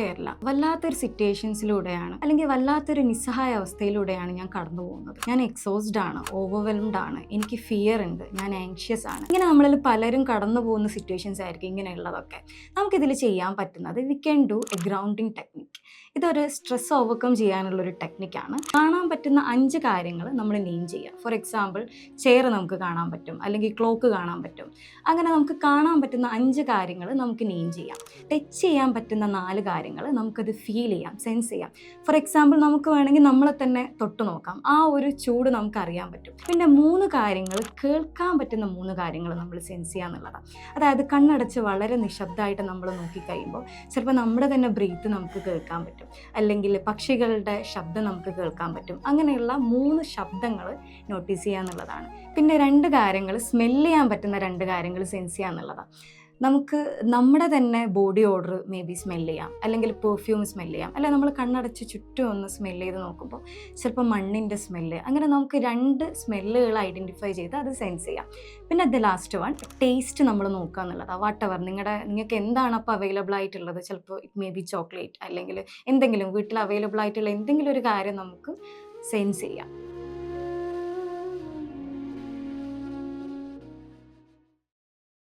എനിക്കറിയില്ല, വല്ലാത്തൊരു സിറ്റുവേഷൻസിലൂടെയാണ് അല്ലെങ്കിൽ വല്ലാത്തൊരു നിസ്സഹായ അവസ്ഥയിലൂടെയാണ് ഞാൻ കടന്നു പോകുന്നത്. ഞാൻ എക്സോസ്ഡ് ആണ്, ഓവർവെൽംഡ് ആണ്, എനിക്ക് ഫിയർ ഉണ്ട്, ഞാൻ ആങ്ഷ്യസ് ആണ്. ഇങ്ങനെ നമ്മളിൽ പലരും കടന്നു പോകുന്ന സിറ്റുവേഷൻസ് ആയിരിക്കും ഇങ്ങനെയുള്ളതൊക്കെ. നമുക്കിതിൽ ചെയ്യാൻ പറ്റുന്നത് we can do A grounding technique. ഇതൊരു സ്ട്രെസ് ഓവർകം ചെയ്യാനുള്ളൊരു ടെക്നിക്കാണ്. കാണാൻ പറ്റുന്ന 5 കാര്യങ്ങൾ നമ്മൾ നെയിം ചെയ്യുക. ഫോർ എക്സാമ്പിൾ, ചെയർ നമുക്ക് കാണാൻ പറ്റും, അല്ലെങ്കിൽ ക്ലോക്ക് കാണാൻ പറ്റും. അങ്ങനെ നമുക്ക് കാണാൻ പറ്റുന്ന 5 കാര്യങ്ങൾ നമുക്ക് നെയിം ചെയ്യാം. ടച്ച് ചെയ്യാൻ പറ്റുന്ന 4 കാര്യങ്ങൾ നമുക്കത് ഫീൽ ചെയ്യാം, സെൻസ് ചെയ്യാം. ഫോർ എക്സാമ്പിൾ, നമുക്ക് വേണമെങ്കിൽ നമ്മളെ തന്നെ തൊട്ട് നോക്കാം, ആ ഒരു ചൂട് നമുക്ക് അറിയാൻ പറ്റും. പിന്നെ 3 കാര്യങ്ങൾ, കേൾക്കാൻ പറ്റുന്ന 3 കാര്യങ്ങൾ നമ്മൾ സെൻസ് ചെയ്യുക എന്നുള്ളതാണ്. അതായത് കണ്ണടച്ച് വളരെ നിശബ്ദമായിട്ട് നമ്മൾ നോക്കിക്കഴിയുമ്പോൾ ചിലപ്പോൾ നമ്മുടെ തന്നെ ബ്രീത്ത് നമുക്ക് കേൾക്കാൻ പറ്റും, അല്ലെങ്കിൽ പക്ഷികളുടെ ശബ്ദം നമുക്ക് കേൾക്കാൻ പറ്റും. അങ്ങനെയുള്ള 3 ശബ്ദങ്ങൾ നോട്ടീസ് ചെയ്യുക എന്നുള്ളതാണ്. പിന്നെ 2 കാര്യങ്ങൾ, സ്മെല്ല് ചെയ്യാൻ പറ്റുന്ന 2 കാര്യങ്ങൾ സെൻസ് ചെയ്യുക എന്നുള്ളതാണ്. നമുക്ക് നമ്മുടെ തന്നെ body order may be smell ചെയ്യാം, അല്ലെങ്കിൽ പെർഫ്യൂം സ്മെല്ല് ചെയ്യാം, അല്ലെങ്കിൽ നമ്മൾ കണ്ണടച്ച് ചുറ്റും ഒന്ന് സ്മെല്ല് ചെയ്ത് നോക്കുമ്പോൾ ചിലപ്പോൾ മണ്ണിൻ്റെ സ്മെല്ല്. അങ്ങനെ നമുക്ക് 2 സ്മെല്ലുകൾ ഐഡൻറ്റിഫൈ ചെയ്ത് അത് സെൻസ് ചെയ്യാം. പിന്നെ ദ ലാസ്റ്റ് വൺ, ടേസ്റ്റ് നമ്മൾ നോക്കുക എന്നുള്ളതാണ്. വാട്ട് എവർ നിങ്ങൾക്ക് എന്താണ് അപ്പോൾ അവൈലബിൾ ആയിട്ടുള്ളത്, ചിലപ്പോൾ ഇറ്റ് മേ ബി ചോക്ലേറ്റ്, അല്ലെങ്കിൽ എന്തെങ്കിലും വീട്ടിൽ അവൈലബിൾ ആയിട്ടുള്ള എന്തെങ്കിലും ഒരു കാര്യം നമുക്ക് സെൻസ് ചെയ്യാം.